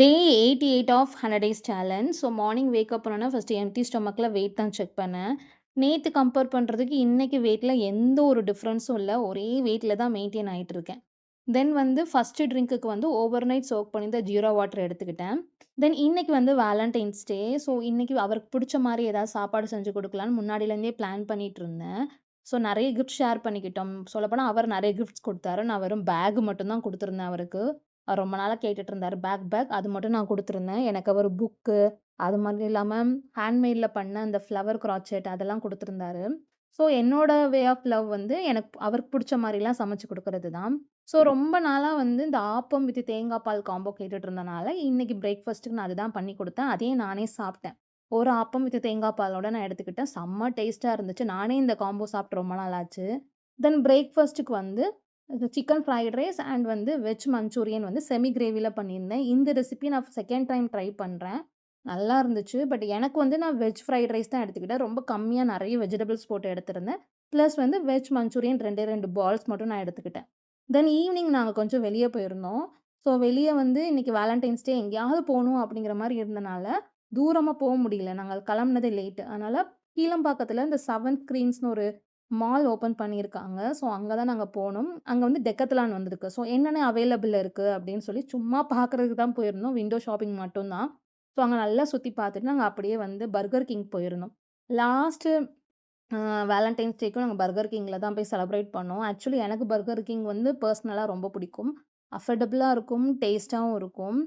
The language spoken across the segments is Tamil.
Day 88 of 100 days challenge. So morning wake up பண்ணோன்னா ஃபர்ஸ்ட்டு எம்ப்டி ஸ்டொமக்கில வெயிட் தான் செக் பண்ணேன். நேத்து கம்பேர் பண்றதுக்கு இன்னைக்கு வெயிட்ல எந்த ஒரு டிஃப்ரென்ஸும் இல்ல. ஒரே வெயிட்ல தான் மெயின்டெயின் ஆயிட்டுருக்கேன். தென் வந்து ஃபர்ஸ்ட்டு ட்ரிங்க்குக்கு வந்து ஓவர் நைட் சோக் பண்ணியிருந்த ஜீரோ வாட்டர் எடுத்துக்கிட்டேன். தென் இன்னைக்கு வந்து வேலண்டைன்ஸ் டே. ஸோ இன்னைக்கு அவருக்கு புடிச்ச மாரி ஏதாவது சாப்பாடு செஞ்சு குடுக்கலான்னு முன்னாடிலேருந்தே பிளான் பண்ணிட்டுருந்தேன். ஸோ நெறைய கிஃப்ட் ஷேர் பண்ணிக்கிட்டோம். சொல்லப்போனா அவர் நெறைய கிஃப்ட்ஸ் குடுத்தாரு. நான் வெறும் பேக் மட்டும் தான் குடுத்துருந்தேன் அவருக்கு. ரொம்ப நாளா கேட்டுட்டு இருந்தாரு. பேக் அது மட்டும் நான் குடுத்துருந்தேன். எனக்கு அவரு புக்கு, அது மாதிரி இல்லாம ஹேண்ட்மேட்ல பண்ண அந்த ஃப்ளவர் க்ராச்செட் அதெல்லாம் குடுத்துருந்தாரு. ஸோ என்னோட வே ஆஃப் லவ் வந்து எனக்கு அவருக்கு புடிச்ச மாரிலாம் சமைச்சு குடுக்குறது தான். ஸோ ரொம்ப நாளா வந்து இந்த ஆப்பம் வித் தேங்காய் பால் காம்போ கேட்டுட்டு இருந்தனால, இன்னைக்கு பிரேக்ஃபாஸ்ட்டுக்கு நான் அதுதான் பண்ணி குடுத்தேன். அதையும் நானே சாப்ட்டேன். ஒரு ஆப்பம் வித் தேங்காய் பாலோட நான் எடுத்துக்கிட்டேன். செம்ம டேஸ்ட்டா இருந்துச்சு. நானே இந்த காம்போ சாப்ட்டு ரொம்ப நாள் ஆச்சு. தென் பிரேக்ஃபாஸ்ட்டுக்கு வந்து இது சிக்கன் ஃப்ரைட் ரைஸ் அண்ட் வந்து வெஜ் மஞ்சூரியன் வந்து செமி கிரேவில பண்ணியிருந்தேன். இந்த ரெசிபி நான் செகண்ட் டைம் ட்ரை பண்றேன். நல்லா இருந்துச்சு. பட் எனக்கு வந்து நான் வெஜ் ஃப்ரைட் ரைஸ் தான் எடுத்துக்கிட்டேன். ரொம்ப கம்மியா நெறைய வெஜிடபிள்ஸ் போட்டு எடுத்திருந்தேன். பிளஸ் வந்து வெஜ் மஞ்சூரியன் 2 2 பால்ஸ் மட்டும் நான் எடுத்துக்கிட்டேன். தென் ஈவினிங் நாங்க கொஞ்சம் வெளிய போயிருந்தோம். ஸோ வெளிய வந்து இன்னைக்கு வேலண்டைன்ஸ் டே எங்கேயாவது போணும் அப்படிங்கிற மாரி இருந்தனால, தூரமா போ முடியல. நாங்க கிளம்புனதே லேட்டு. அதனால கீழம்பாக்கத்துல இந்த 7 ஸ்கிரீன்ஸ்ன்னு ஒரு மால் ஓப்பன் பண்ணியிருக்காங்க. ஸோ அங்க தான் நாங்க போனோம். அங்க வந்து டெக்கத்லான் வந்திருக்கு. ஸோ என்னென்ன அவைலபிள் இருக்கு அப்படின்னு சொல்லி சும்மா பார்க்கறதுக்கு தான் போயிருந்தோம். விண்டோ ஷாப்பிங் மட்டும் தான். ஸோ அங்க நல்லா சுத்தி பார்த்துட்டு நாங்க அப்படியே வந்து பர்கர் கிங் போயிருந்தோம். லாஸ்ட்டு அ வேலண்டைன்ஸ் டேக்கும் நாங்க பர்கர் கிங்ல தான் போய் செலிப்ரேட் பண்ணோம். ஆக்சுவலி எனக்கு பர்கர் கிங் வந்து பெர்சனலா ரொம்ப பிடிக்கும். அஃபர்டபுளா இருக்கும், டேஸ்ட்டாவும் இருக்கும்.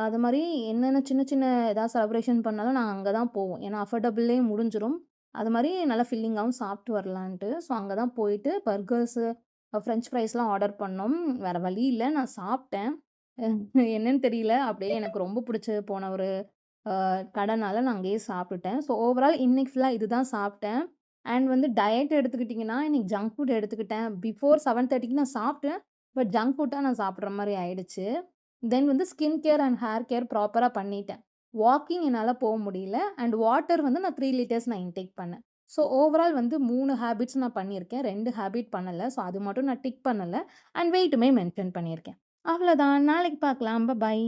அது மாரி என்னென்ன சின்ன சின்ன ஏதாவது செலிப்ரேஷன் பண்ணாலும் நாங்க அங்க தான் போவோம். ஏன்னா அஃபர்டபுள்லயே முடிஞ்சிரும். அது மாரி நல்லா ஃபில்லிங்காவும் சாப்பிட்டு வரலான்ட்டு. ஸோ அங்க தான் போயிட்டு பர்கர்ஸு, ஃப்ரெஞ்ச் ஃப்ரைஸ்லாம் ஆர்டர் பண்ணோம். வேற வழி இல்ல. நான் சாப்பிட்டேன். என்னன்னு தெரியல. அப்படியே எனக்கு ரொம்ப பிடிச்சு போன ஒரு கடனால நான் அங்கேயே சாப்பிட்டுட்டேன். ஸோ ஓவரால் இன்னைக்கு ஃபுல்லா இதுதான் சாப்பிட்டேன். அண்ட் வந்து டயட் எடுத்துக்கிட்டிங்கன்னா, இன்னைக்கு ஜங்க் ஃபுட் எடுத்துக்கிட்டேன். பிஃபோர் 7:30க்கு நான் சாப்பிட்டேன். பட் ஜங்க் ஃபுட்டா நான் சாப்பிடுற மாரி ஆயிடுச்சு. தென் வந்து skin care and hair care ப்ராப்பரா பண்ணிட்டேன். வாக்கிங் என்னால போ முடியல. அண்ட் வாட்டர் வந்து நான் 3 லிட்டர்ஸ் நான் இன்டேக் பண்ணேன். ஸோ ஓவரால் வந்து 3 ஹேபிட்ஸ் நான் பண்ணியிருக்கேன். 2 ஹேபிட் பண்ணல. ஸோ அது மட்டும் நான் டிக் பண்ணல. அண்ட் வெயிட்டுமே மென்ஷன் பண்ணியிருக்கேன். அவ்வளோதான். நாளைக்கு பார்க்கலாம். பாய்.